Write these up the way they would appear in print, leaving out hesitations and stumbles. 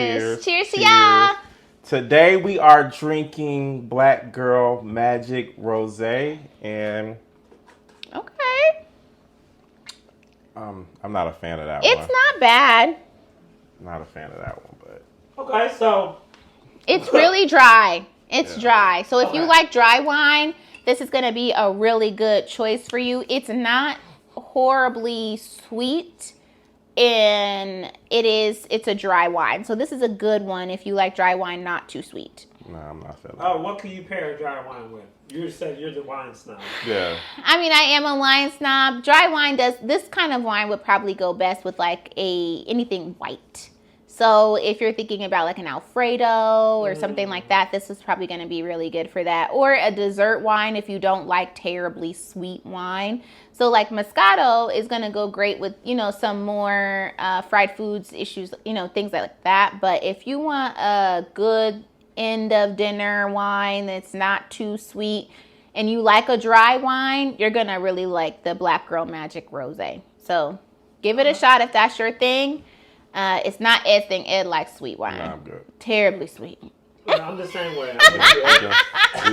Cheers. Cheers to y'all. Today we are drinking Black Girl Magic Rosé, and Okay. I'm not a fan of that one. It's not bad. Not a fan of that one, but Okay, so It's really dry. It's dry. So if you Okay. like dry wine, this is going to be a really good choice for you. It's not horribly sweet, and it's a dry wine. So this is a good one if you like dry wine, not too sweet. no, I'm not feeling it. oh, what can you pair dry wine with? You said you're the wine snob. Yeah. I mean, I am a wine snob. Dry wine this kind of wine would probably go best with like anything white. So if you're thinking about like an Alfredo or something like that, this is probably going to be really good for that. Or a dessert wine if you don't like terribly sweet wine. So like Moscato is going to go great with, some more fried foods issues, things like that. But if you want a good end of dinner wine that's not too sweet and you like a dry wine, you're going to really like the Black Girl Magic Rosé. So give it a shot if that's your thing. It's not Ed's thing. Ed likes sweet wine. Nah, I'm good. Terribly sweet. I'm the same way.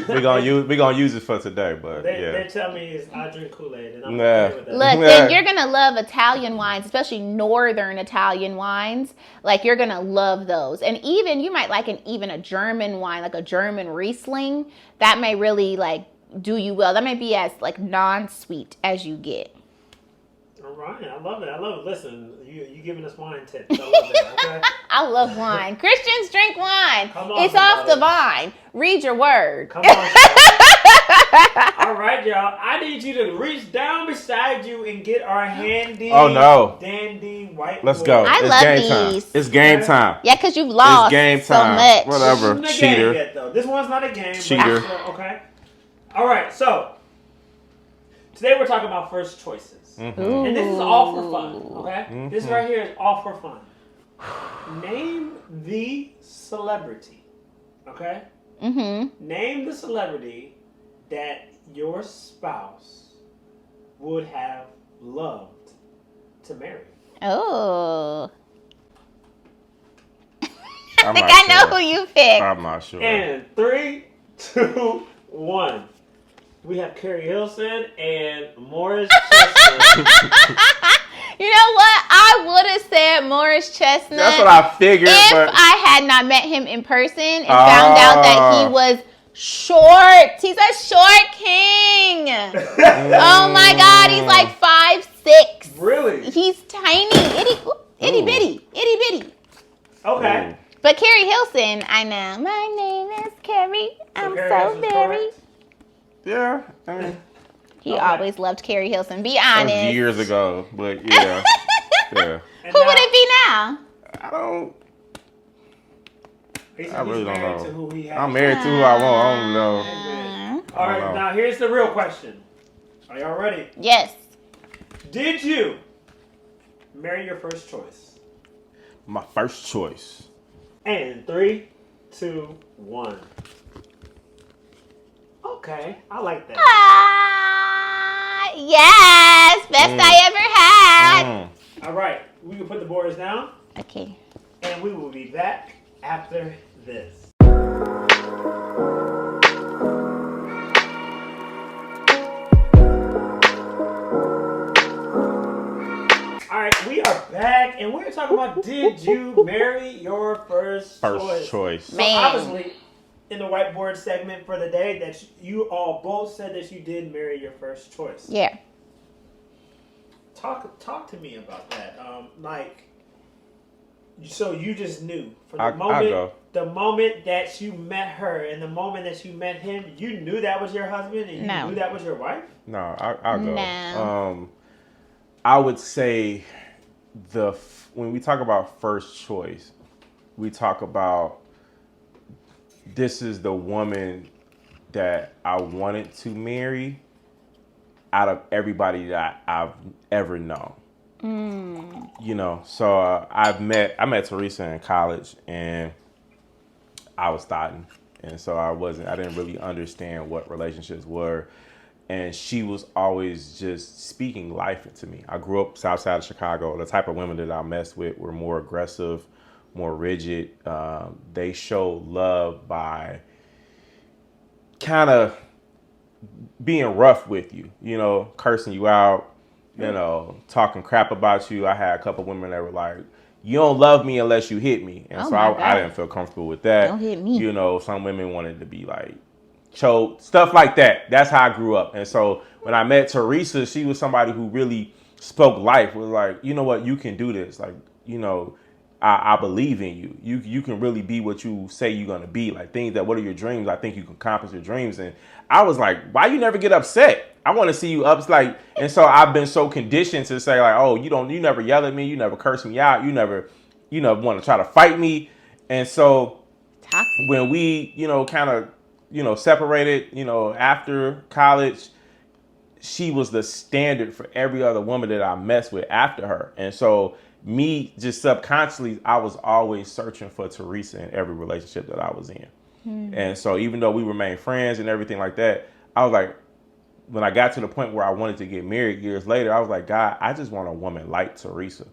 We're gonna use it for today, but They tell me I drink Kool-Aid, and I'm Nah. okay with that. Look, then you're going to love Italian wines, especially northern Italian wines. Like, you're going to love those. And even, you might like even a German wine, like a German Riesling. That may really, do you well. That may be as, non-sweet as you get. All right, I love it. Listen, you giving us wine tips. I love that. Okay. I love wine. Christians drink wine. Come on, It's off the somebody. vine. Read your word. Come on. All right, y'all. I need you to reach down beside you and get our handy, dandy white. Let's go. I It's love game these. time. It's game time. Yeah, because you've lost It's game so time. much. Whatever. This isn't a Cheater. game yet, though. This one's not a game. Cheater. But, okay. All right. So today we're talking about first choices. Mm-hmm. And this is all for fun, okay? Mm-hmm. This right here is all for fun. Name the celebrity, okay? Mm-hmm. Name the celebrity that your spouse would have loved to marry. Oh. I I'm think not I know sure. who you picked. I'm not sure. And 3, 2, 1. We have Carrie Hilson and Morris Chestnut. You know what? I would have said Morris Chestnut. That's what I figured. If I had not met him in person and found out that he was short. He's a short king. Oh my God, he's like 5'6". Really? He's tiny, itty bitty. Okay. Ooh. But Carrie Hilson, I know. My name is Carrie. I'm Carrie so Hilson's very. correct? Yeah, I mean, He Okay. always loved Carrie Hilson. Be that honest. was years ago, but yeah, yeah. And Who now, would it be now? I don't. he's I really don't married know. to who he has. I'm married to who I want. I don't know. Amen. Uh, All I right, don't know. now here's the real question. Are y'all ready? Yes. Did you marry your first choice? My first choice. And 3, 2, 1. Okay, I like that. Yes. Best I ever had. Mm. All right, we can put the boards down, Okay. and we will be back after this. All right, we are back, and we're talking about did you marry your first choice? So Man. obviously, in the whiteboard segment for the day, that you all both said that you did marry your first choice. Yeah. Talk to me about that. So you just knew from I go. the moment that you met her and the moment that you met him, you knew that was your husband and you No. knew that was your wife? No, I'll go. No. I would say when we talk about first choice, we talk about this is the woman that I wanted to marry out of everybody that I've ever known. So I met Theresa in college, and I was starting, and so I didn't really understand what relationships were, and she was always just speaking life into me. I grew up south side of Chicago. The type of women that I messed with were more aggressive, more rigid. They show love by kind of being rough with you, cursing you out, talking crap about you. I had a couple women that were like, you don't love me unless you hit me. And so I didn't feel comfortable with that. Don't hit me. Some women wanted to be like choked, stuff like that. That's how I grew up. And so when I met Theresa, she was somebody who really spoke life, was like, you know what, you can do this. Like, I believe in you. You can really be what you say you're going to be. Like what are your dreams? I think you can accomplish your dreams. And I was like, why you never get upset? I want to see you up. Like, and so I've been so conditioned to say like, oh, you never yell at me. You never curse me out. You never want to try to fight me. And so toxic. When we, kind of, separated, after college, she was the standard for every other woman that I messed with after her. And so me just subconsciously, I was always searching for Theresa in every relationship that I was in. And so even though we remained friends and everything like that, I was like, when I got to the point where I wanted to get married years later, I was like, God, I just want a woman like Theresa.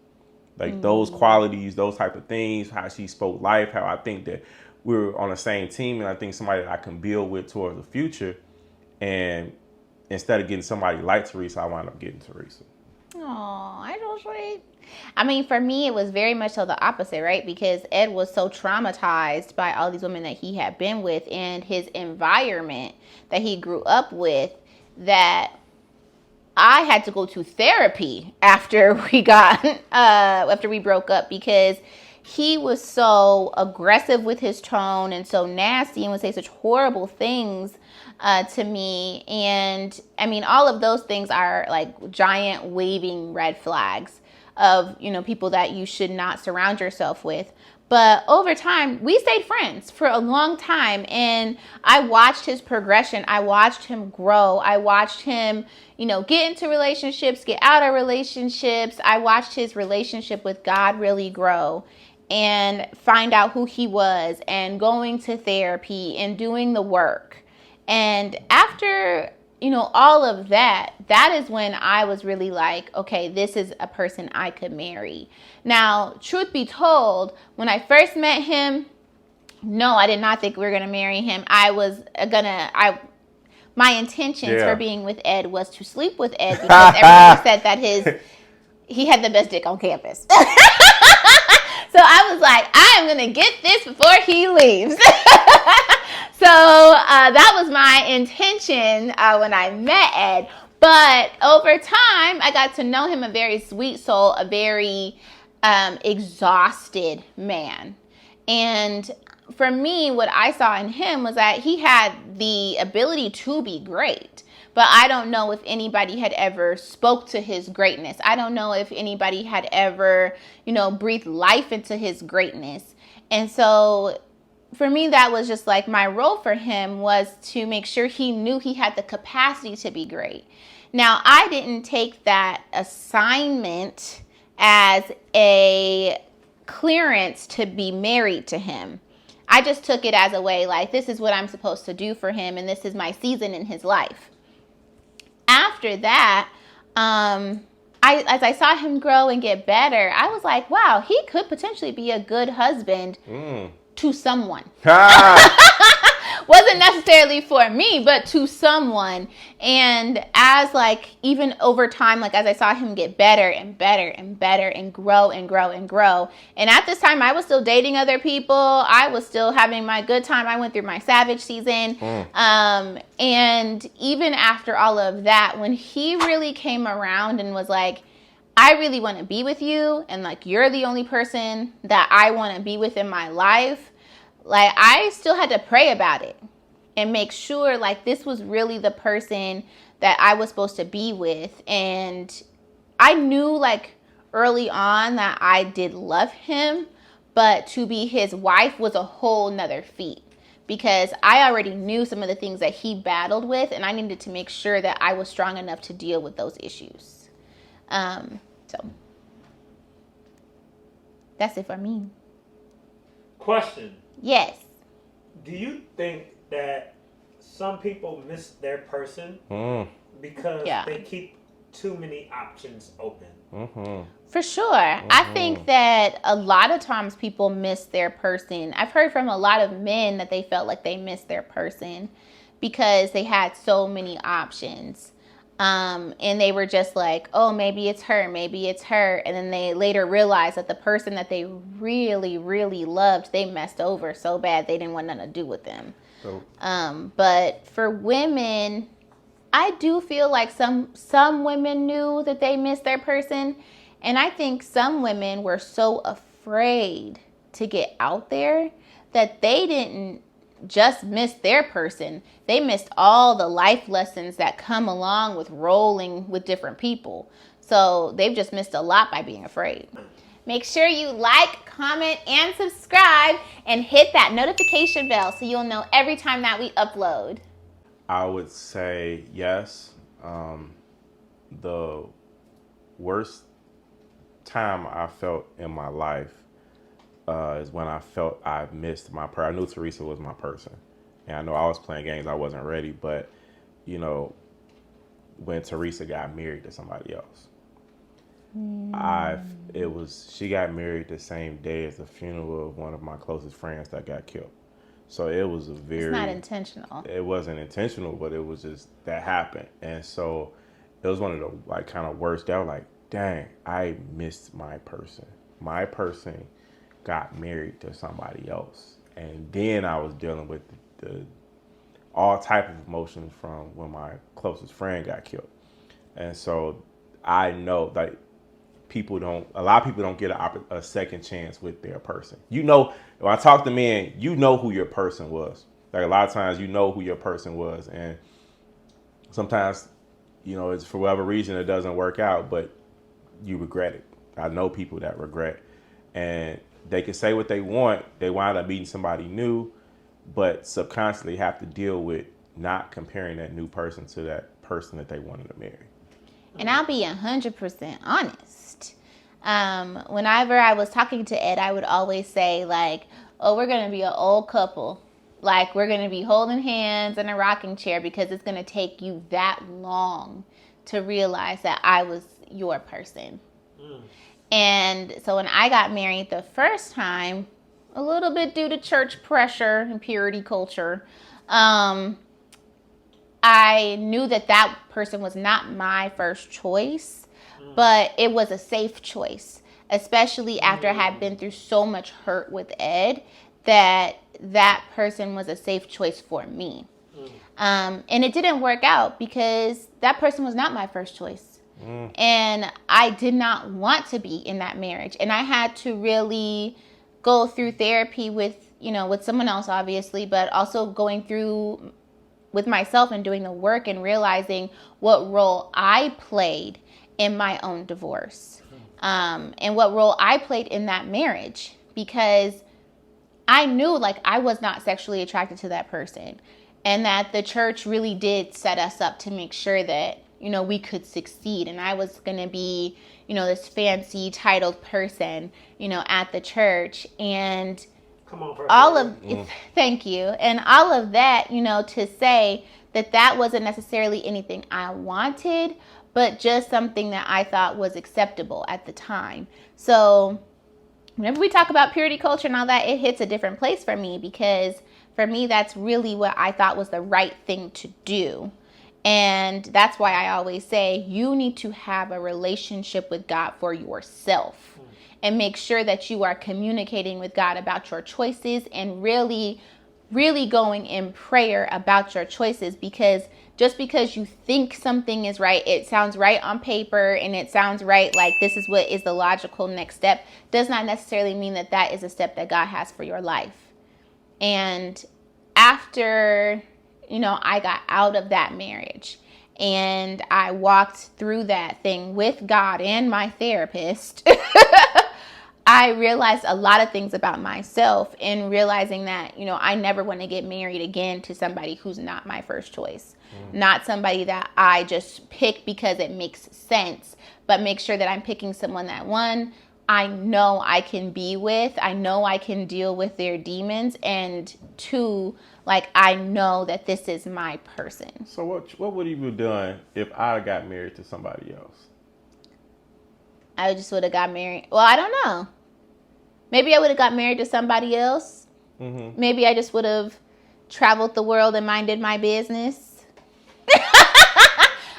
Like those qualities, those type of things, how she spoke life, how I think that we were on the same team. And I think somebody that I can build with towards the future. And instead of getting somebody like Theresa, I wound up getting Theresa. Oh, I don't sweet. I mean, for me, it was very much so the opposite, right? Because Ed was so traumatized by all these women that he had been with and his environment that he grew up with, that I had to go to therapy after we broke up, because he was so aggressive with his tone and so nasty and would say such horrible things to me. And I mean, all of those things are like giant waving red flags of, people that you should not surround yourself with. But over time, we stayed friends for a long time. And I watched his progression. I watched him grow. I watched him, get into relationships, get out of relationships. I watched his relationship with God really grow and find out who he was, and going to therapy and doing the work. And after, all of that, that is when I was really like, okay, this is a person I could marry. Now, truth be told, when I first met him, no, I did not think we were going to marry him. My intentions for being with Ed was to sleep with Ed, because everybody said that he had the best dick on campus. So I was like, I am going to get this before he leaves. So that was my intention when I met Ed. But over time, I got to know him, a very sweet soul, a very exhausted man. And for me, what I saw in him was that he had the ability to be great. But I don't know if anybody had ever spoke to his greatness. I don't know if anybody had ever, breathed life into his greatness. And so for me, that was just like my role for him, was to make sure he knew he had the capacity to be great. Now, I didn't take that assignment as a clearance to be married to him. I just took it as a way, like, this is what I'm supposed to do for him, and this is my season in his life. After that, as I saw him grow and get better, I was like, wow, he could potentially be a good husband to someone. Wasn't necessarily for me, but to someone. And as even over time, as I saw him get better and better and better and grow and grow and grow. And at this time, I was still dating other people. I was still having my good time. I went through my savage season. And even after all of that, when he really came around and was like, I really want to be with you, and you're the only person that I want to be with in my life, I still had to pray about it and make sure this was really the person that I was supposed to be with. And I knew early on that I did love him, but to be his wife was a whole nother feat, because I already knew some of the things that he battled with, and I needed to make sure that I was strong enough to deal with those issues. So that's it for me. Question. Yes. Do you think that some people miss their person because they keep too many options open. Mm-hmm. For sure. I think that a lot of times people miss their person. I've heard from a lot of men that they felt like they missed their person because they had so many options. And they were just like, oh, maybe it's her, maybe it's her. And then they later realized that the person that they really, really loved, they messed over so bad they didn't want nothing to do with them. So, But for women, I do feel like some women knew that they missed their person. And I think some women were so afraid to get out there that they didn't just miss their person. They missed all the life lessons that come along with rolling with different people. So they've just missed a lot by being afraid. Make sure you like, comment, and subscribe, and hit that notification bell so you'll know every time that we upload. I would say yes. The worst time I felt in my life is when I felt I missed my person. I knew Theresa was my person. And I know I was playing games, I wasn't ready. But, you know, when Theresa got married to somebody else, she got married the same day as the funeral of one of my closest friends that got killed. So it was a very... It's not intentional. It wasn't intentional, but it was just that happened. And so it was one of the like kind of worst. I was like, dang, I missed my person. My person got married to somebody else. And then I was dealing with the all type of emotions from when my closest friend got killed. And so I know like a lot of people don't get a second chance with their person. You know, when I talk to men, you know who your person was. Like a lot of times you know who your person was. And sometimes, you know, it's for whatever reason it doesn't work out, but you regret it. I know people that regret. And they can say what they want. They wind up meeting somebody new, but subconsciously have to deal with not comparing that new person to that person that they wanted to marry. And I'll be 100% honest. Whenever I was talking to Ed, I would always say like, oh, we're going to be an old couple. Like we're going to be holding hands in a rocking chair because it's going to take you that long to realize that I was your person. And so when I got married the first time, a little bit due to church pressure and purity culture, I knew that person was not my first choice, but it was a safe choice, especially after I had been through so much hurt with Ed, that person was a safe choice for me. And it didn't work out because that person was not my first choice. And I did not want to be in that marriage. And I had to really go through therapy with someone else, obviously, but also going through with myself and doing the work and realizing what role I played in my own divorce, and what role I played in that marriage, because I knew like I was not sexually attracted to that person, and that the church really did set us up to make sure that, we could succeed. And I was going to be, this fancy titled person, at the church. And Come on, thank you. And all of that, to say that wasn't necessarily anything I wanted, but just something that I thought was acceptable at the time. So whenever we talk about purity culture and all that, it hits a different place for me, because for me, that's really what I thought was the right thing to do. And that's why I always say you need to have a relationship with God for yourself, and make sure that you are communicating with God about your choices and really, really going in prayer about your choices. Because just because you think something is right, it sounds right on paper and it sounds right, like this is what is the logical next step, does not necessarily mean that is a step that God has for your life. And after I got out of that marriage and I walked through that thing with God and my therapist, I realized a lot of things about myself, and realizing that, I never want to get married again to somebody who's not my first choice. Not somebody that I just pick because it makes sense, but make sure that I'm picking someone that, one, I know I can be with. I know I can deal with their demons. And 2, like, I know that this is my person. So what would you have done if I got married to somebody else? I just would have got married. Well, I don't know. Maybe I would have got married to somebody else. Mm-hmm. Maybe I just would have traveled the world and minded my business.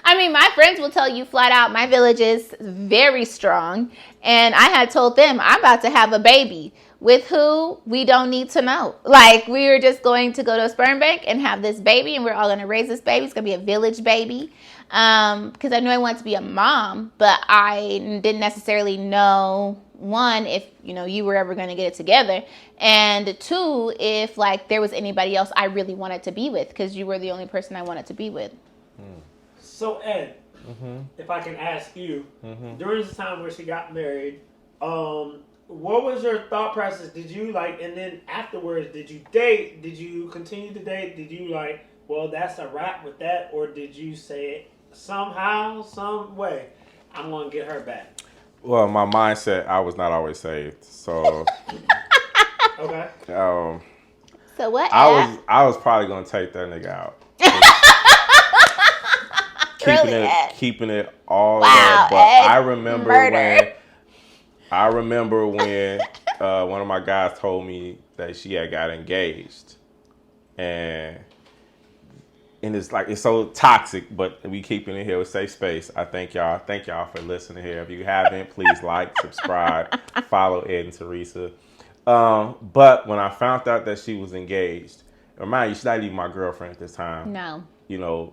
I mean, my friends will tell you flat out, my village is very strong. And I had told them, I'm about to have a baby. With who? We don't need to know. Like, we were just going to go to a sperm bank and have this baby, and we're all going to raise this baby. It's going to be a village baby. Because I knew I wanted to be a mom, but I didn't necessarily know, 1, if, you were ever going to get it together. And 2, if, like, there was anybody else I really wanted to be with, because you were the only person I wanted to be with. So, Ed, if I can ask you, during the time where she got married, what was your thought process? Did you and then afterwards, did you date? Did you continue to date? Did you well, that's a wrap with that? Or did you say somehow, some way, I'm going to get her back? Well, my mindset, I was not always saved. So, okay. So what? I was probably going to take that nigga out. Keeping it all there. But I remember when one of my guys told me that she had got engaged, and it's so toxic, but we keeping it here with Safe Space. I thank y'all for listening here. If you haven't, please like, subscribe, follow Ed and Theresa. But when I found out that she was engaged, remind you, she's not even my girlfriend at this time. No.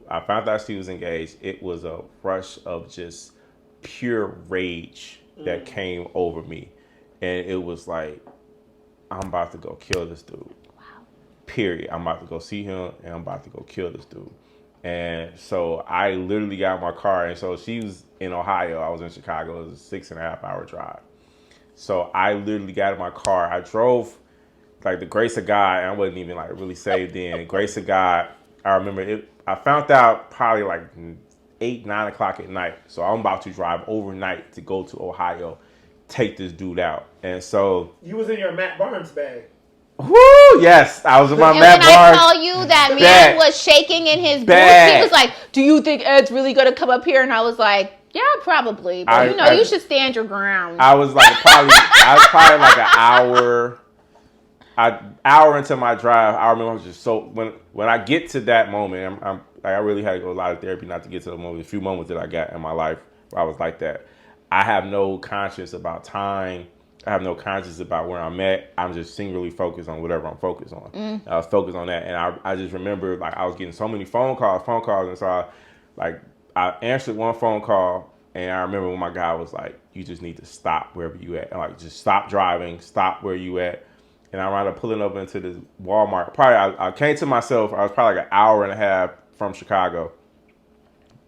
I found out she was engaged. It was a rush of just pure rage that came over me. And it was like, I'm about to go kill this dude. Wow. Period. I'm about to go see him, and I'm about to go kill this dude. And so I literally got in my car. And so she was in Ohio. I was in Chicago. It was a 6.5 hour drive. So I literally got in my car. I drove, the grace of God. I wasn't even really saved in. Grace of God. I remember it. I found out probably 8, 9 o'clock at night. So I'm about to drive overnight to go to Ohio, take this dude out. And so you was in your Matt Barnes bag. Woo! Yes, I was in my Matt Barnes. And I tell you that man was shaking in his boots. He was like, "Do you think Ed's really gonna come up here?" And I was like, "Yeah, probably. But you should stand your ground." I was probably an hour into my drive. I remember I was just so when I get to that moment, I really had to go a lot of therapy not to get to the few moments that I got in my life where I was like that. I have no conscience about time. I have no conscience about where I'm at. I'm just singularly focused on whatever I'm focused on. I was focused on that, and I just remember I was getting so many phone calls, and so I answered one phone call, and I remember when my guy was like, "You just need to stop wherever you at, and just stop driving, stop where you at." And I wound up pulling up into this Walmart. Probably I came to myself. I was probably an hour and a half from Chicago,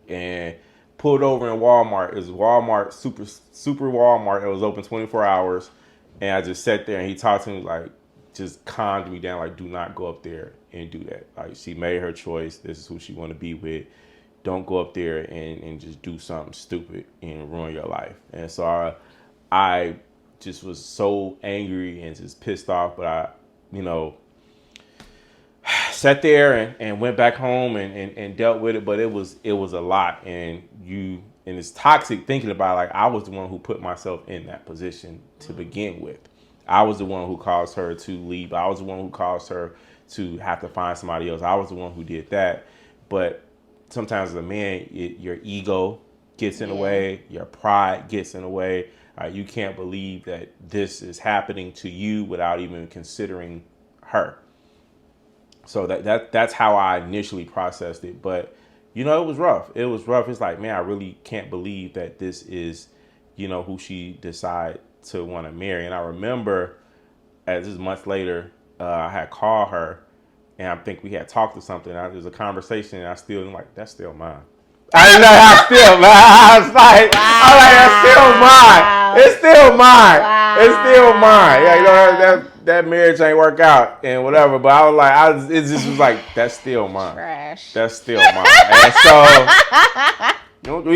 and pulled over in Walmart. It was Walmart, super Walmart. It was open 24 hours. And I just sat there, and he talked to me, just calmed me down, do not go up there and do that. She made her choice. This is who she want to be with. Don't go up there and just do something stupid and ruin your life. And so I just was so angry and just pissed off. But I, sat there and went back home and dealt with it. But it was a lot. And it's toxic thinking about I was the one who put myself in that position to begin with. I was the one who caused her to leave. I was the one who caused her to have to find somebody else. I was the one who did that. But sometimes as a man, your ego gets in the way. Your pride gets in the way. You can't believe that this is happening to you without even considering her. So that's how I initially processed it. But, it was rough. It was rough. It's like, man, I really can't believe that this is, who she decided to want to marry. And I remember, as this months later, I had called her, and I think we had talked or something. There was a conversation, and I still that's still mine. I didn't know how still mine. I was like, that's still mine. It's still mine. Yeah, that marriage ain't work out and whatever. But I was like, it just was like, that's still mine. Trash. That's still mine. And so,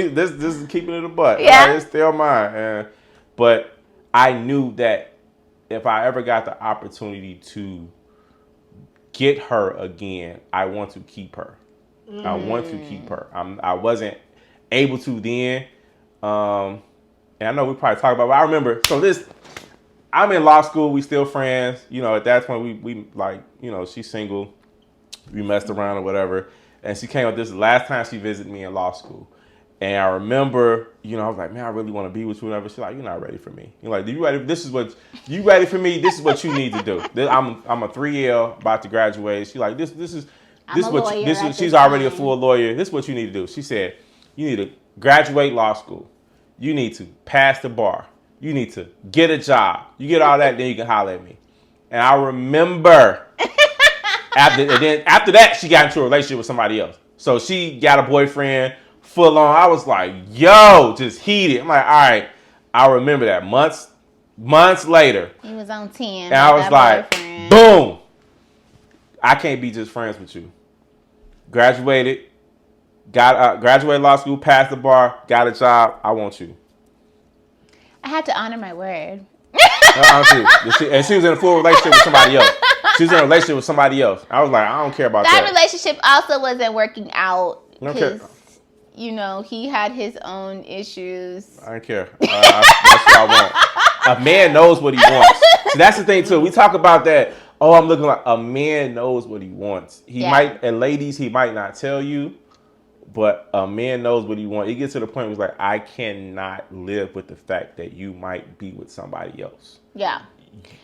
this is keeping it a butt. Yeah. It's still mine. But I knew that if I ever got the opportunity to get her again, I want to keep her. I want to keep her. I wasn't able to then. And I know we probably talk about it, but I remember, I'm in law school, we still friends. You know, at that point, we like, you know, she's single. We messed around or whatever. And she came up this last time she visited me in law school. And I remember, you know, I was like, man, I really want to be with you. Whatever. She's like, you're not ready for me. You're like, you ready? You ready for me? This is what you need to do. I'm a 3L about to graduate. She's like, she's already a full lawyer. This is what you need to do. She said, you need to graduate law school. You need to pass the bar. You need to get a job. You get all that, then you can holler at me. And I remember after that, she got into a relationship with somebody else. So she got a boyfriend full on. I was like, yo, just heated. I'm like, all right. I remember that. Months later. He was on 10. And I was like, boyfriend. Boom. I can't be just friends with you. Graduated law school, passed the bar, got a job. I want you. I had to honor my word. And she was in a full relationship with somebody else. She was in a relationship with somebody else. I was like, I don't care about that. That relationship also wasn't working out because, you know, he had his own issues. I don't care. That's what I want. A man knows what he wants. See, that's the thing, too. We talk about that. Oh, I'm looking like a man knows what he wants. And ladies, he might not tell you. But a man knows what he wants. It gets to the point where he's like, I cannot live with the fact that you might be with somebody else. Yeah.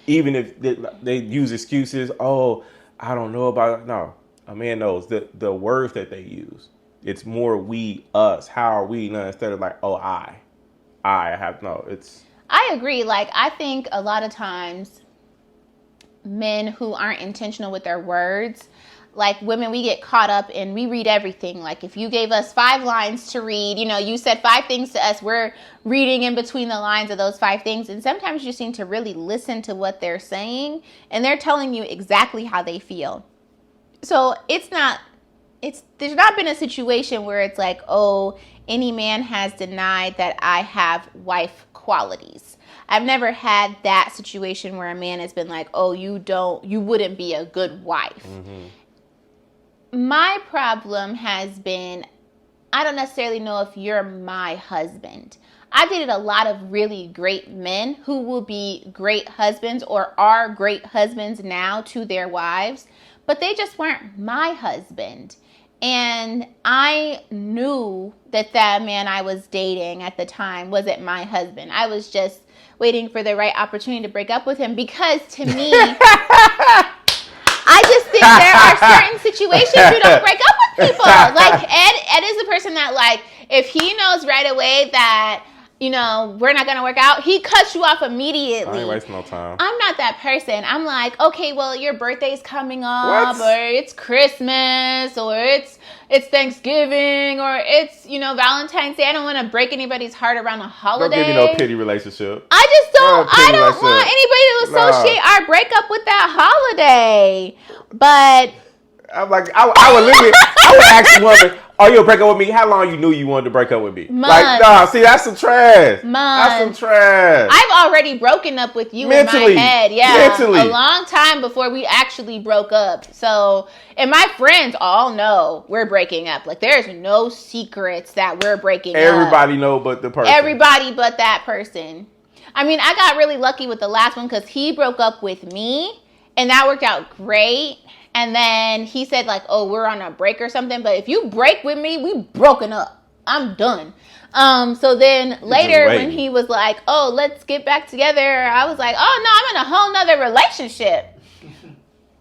Even if they use excuses, oh, I don't know about it. No, a man knows the words that they use. It's more we, us. How are we? No, instead of like, oh, I have no. It's. I agree. Like, I think a lot of times men who aren't intentional with their words, like women, we get caught up and we read everything. Like if you gave us 5 lines to read, you know, you said 5 things to us, we're reading in between the lines of those 5 things. And sometimes you just need to really listen to what they're saying and they're telling you exactly how they feel. So there's not been a situation where it's like, oh, any man has denied that I have wife qualities. I've never had that situation where a man has been like, oh, you wouldn't be a good wife. Mm-hmm. My problem has been, I don't necessarily know if you're my husband. I've dated a lot of really great men who will be great husbands or are great husbands now to their wives, but they just weren't my husband. And I knew that man I was dating at the time wasn't my husband. I was just waiting for the right opportunity to break up with him because to me... I just think there are certain situations you don't break up with people. Like Ed is the person that like, if he knows right away that, you know, we're not going to work out, he cuts you off immediately. I ain't wasting no time. I'm not that person. I'm like, okay, well, your birthday's coming up, or it's Christmas, or it's Thanksgiving, or it's, you know, Valentine's Day. I don't want to break anybody's heart around a holiday. Don't give me no pity relationship. I don't want anybody to associate our breakup with that holiday. But I'm like, I would ask the woman, are you gonna break up with me? How long you knew you wanted to break up with me? Months. Like, nah, see, that's some trash. Months. That's some trash. I've already broken up with you mentally, in my head. Yeah. Mentally. A long time before we actually broke up. So, and my friends all know we're breaking up. Like, there's no secrets that we're breaking up. Everybody know but the person. Everybody but that person. I mean, I got really lucky with the last one because he broke up with me and that worked out great. And then he said like, oh, we're on a break or something. But if you break with me, we broken up. I'm done. So then later when he was like, oh, let's get back together, I was like, oh, no, I'm in a whole nother relationship.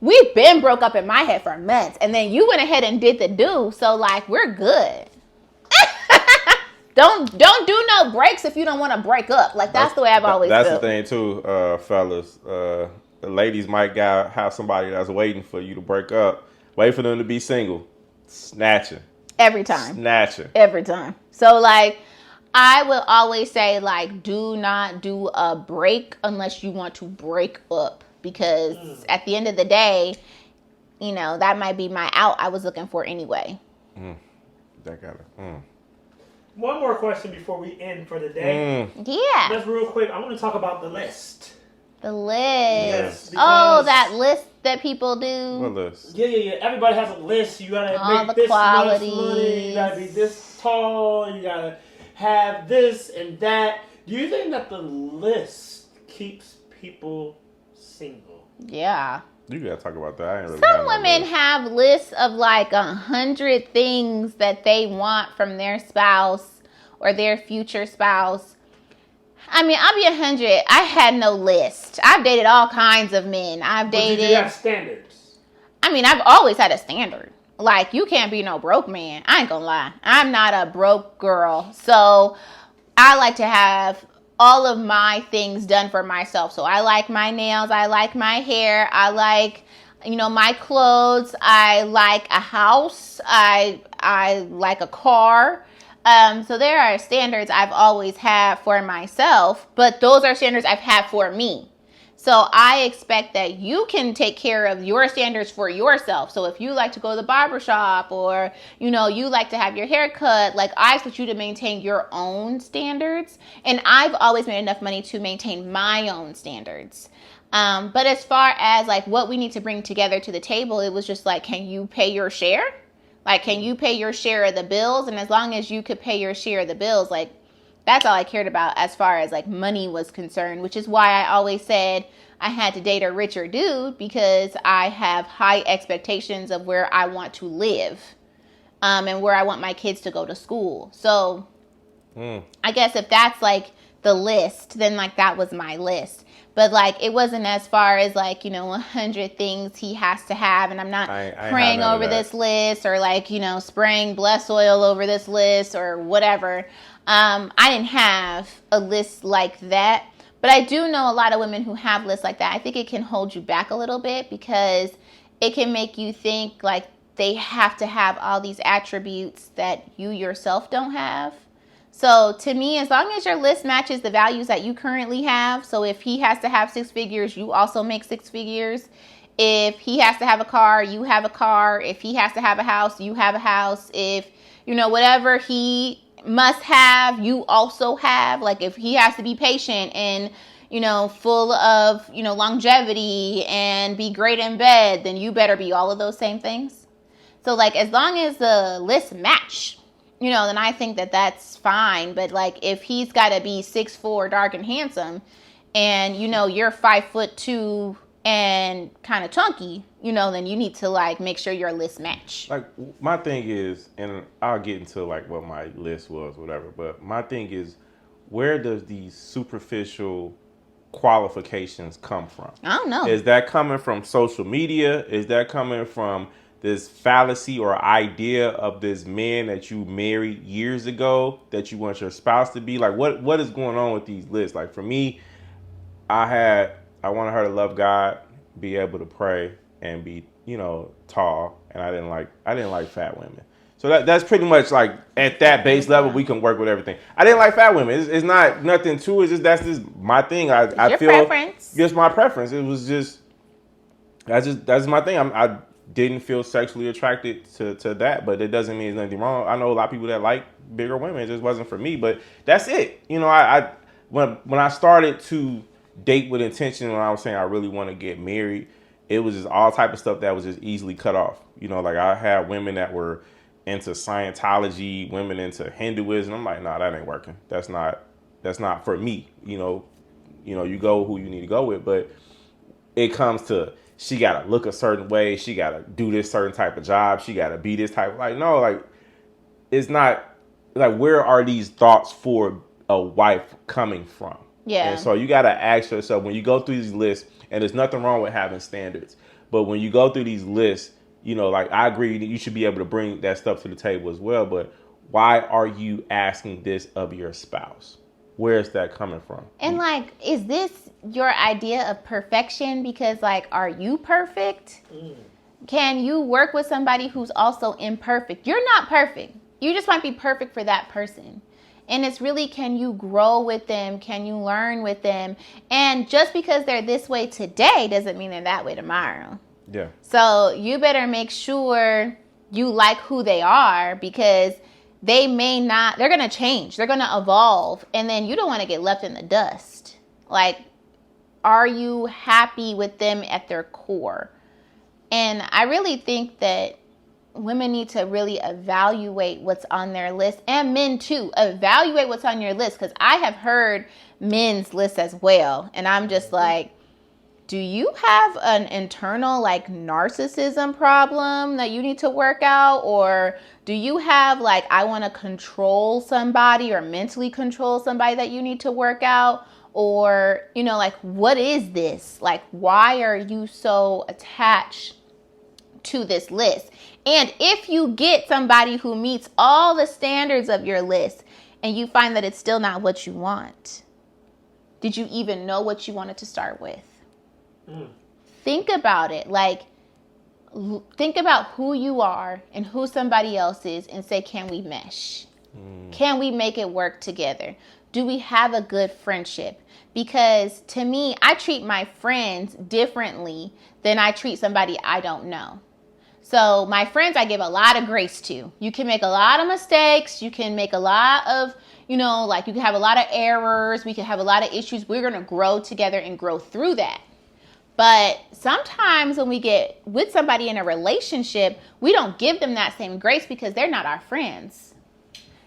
We've been broke up in my head for months. And then you went ahead and did the do. So like, we're good. Don't do no breaks if you don't want to break up. Like that's the way I've always felt. That's the thing too, fellas. The ladies might have somebody that's waiting for you to break up. Wait for them to be single. Snatching. Every time. Snatching. Every time. So like, I will always say like, do not do a break unless you want to break up. Because at the end of the day, you know, that might be my out I was looking for anyway. That gotta. One more question before we end for the day. Yeah. Just real quick, I want to talk about the list. The list. Yes, Oh, that list that people do. What list? Yeah. Everybody has a list. You gotta All make the this qualities. much money. You gotta be this tall. You gotta have this and that. Do you think that the list keeps people single? Yeah. You gotta talk about that. I ain't really Some have no women list. have lists of like 100 things that they want from their spouse or their future spouse. I mean, I'll be 100. I had no list. I've dated all kinds of men. I've dated. But did you have standards? I mean, I've always had a standard. Like, you can't be no broke man. I ain't gonna lie. I'm not a broke girl. So I like to have all of my things done for myself. So I like my nails. I like my hair. I like, my clothes. I like a house. I like a car. So there are standards I've always had for myself, but those are standards I've had for me. So I expect that you can take care of your standards for yourself. So if you like to go to the barbershop or, you like to have your hair cut, like I expect you to maintain your own standards. And I've always made enough money to maintain my own standards. But as far as like what we need to bring together to the table, it was just like, can you pay your share? Like, can you pay your share of the bills? And as long as you could pay your share of the bills, like, that's all I cared about as far as like money was concerned, which is why I always said I had to date a richer dude, because I have high expectations of where I want to live, and where I want my kids to go to school. So I guess if that's like the list, then like that was my list. But like it wasn't as far as like 100 things he has to have, and I'm not praying over this list or like spraying bless oil over this list or whatever. I didn't have a list like that, but I do know a lot of women who have lists like that. I think it can hold you back a little bit, because it can make you think like they have to have all these attributes that you yourself don't have. So to me, as long as your list matches the values that you currently have, so if he has to have 6 figures, you also make 6 figures. If he has to have a car, you have a car. If he has to have a house, you have a house. If, whatever he must have, you also have. Like if he has to be patient and, full of, longevity and be great in bed, then you better be all of those same things. So like as long as the list match, then I think that that's fine. But like if he's got to be 6'4", dark and handsome, and you're 5'2" and kind of chunky, then you need to like make sure your list match. Like my thing is, and I'll get into like what my list was, whatever. But my thing is, where does these superficial qualifications come from? I don't know. Is that coming from social media? Is that coming from this fallacy or idea of this man that you married years ago that you want your spouse to be? Like what is going on with these lists? Like for me, I wanted her to love God, be able to pray, and be, tall, and I didn't like fat women. So that's pretty much like at that base level we can work with everything. I didn't like fat women. It's not nothing to it. That's just my thing. I feel preference. Just my preference. It was just that's my thing. I didn't feel sexually attracted to that, but it doesn't mean there's nothing wrong. I know a lot of people that like bigger women. It just wasn't for me, but that's it. When I started to date with intention, when I was saying I really want to get married, it was just all type of stuff that was just easily cut off. Like I had women that were into Scientology, women into Hinduism. I'm like, nah, that ain't working. That's not for me. You go who you need to go with, but it comes to, she got to look a certain way. She got to do this certain type of job. She got to be this type. Like, no, like, it's not, like, where are these thoughts for a wife coming from? Yeah. And so you got to ask yourself, when you go through these lists, and there's nothing wrong with having standards, but when you go through these lists, like, I agree that you should be able to bring that stuff to the table as well, but why are you asking this of your spouse? Where's that coming from? And like, is this your idea of perfection? Because like, are you perfect? Can you work with somebody who's also imperfect? You're not perfect. You just might be perfect for that person. And it's really, can you grow with them? Can you learn with them? And just because they're this way today doesn't mean they're that way tomorrow. Yeah. So you better make sure you like who they are, because they're going to change. They're going to evolve. And then you don't want to get left in the dust. Like, are you happy with them at their core? And I really think that women need to really evaluate what's on their list, and men too. Evaluate what's on your list, because I have heard men's list as well. And I'm just like, do you have an internal like narcissism problem that you need to work out? Or do you have like, I want to control somebody or mentally control somebody that you need to work out? Or, you know, like, what is this? Like, why are you so attached to this list? And if you get somebody who meets all the standards of your list and you find that it's still not what you want, did you even know what you wanted to start with? Think about it. Like, think about who you are and who somebody else is and say, can we mesh? Can we make it work together? Do we have a good friendship? Because to me, I treat my friends differently than I treat somebody I don't know. So my friends, I give a lot of grace to. You can make a lot of mistakes. You can make a lot of, you know, like you can have a lot of errors. We can have a lot of issues. We're going to grow together and grow through that. But sometimes when we get with somebody in a relationship, we don't give them that same grace because they're not our friends.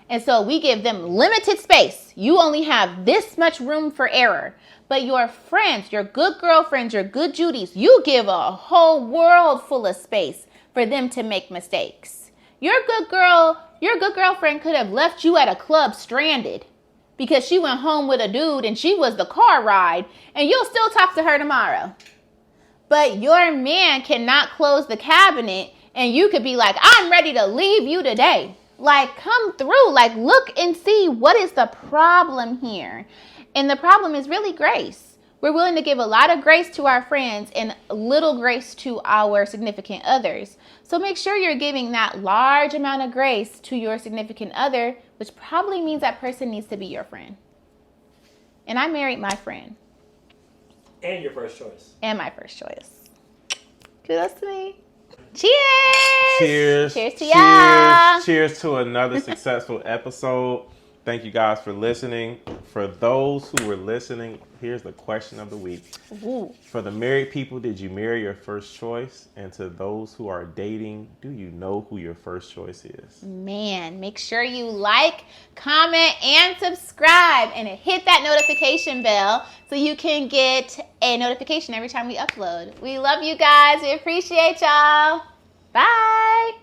And so we give them limited space. You only have this much room for error. But your friends, your good girlfriends, your good Judys, you give a whole world full of space for them to make mistakes. Your good girlfriend could have left you at a club stranded because she went home with a dude and she was the car ride, and you'll still talk to her tomorrow. But your man cannot close the cabinet and you could be like, I'm ready to leave you today. Like, come through, like, look and see what is the problem here. And the problem is really grace. We're willing to give a lot of grace to our friends and little grace to our significant others. So make sure you're giving that large amount of grace to your significant other, which probably means that person needs to be your friend. And I married my friend. And your first choice. And my first choice. Kudos to me. Cheers! Cheers. Cheers to y'all. Cheers to another successful episode. Thank you guys for listening. For those who were listening, here's the question of the week. Ooh. For the married people, did you marry your first choice? And to those who are dating, do you know who your first choice is? Man, make sure you like, comment, and subscribe, and hit that notification bell so you can get a notification every time we upload. We love you guys. We appreciate y'all. Bye.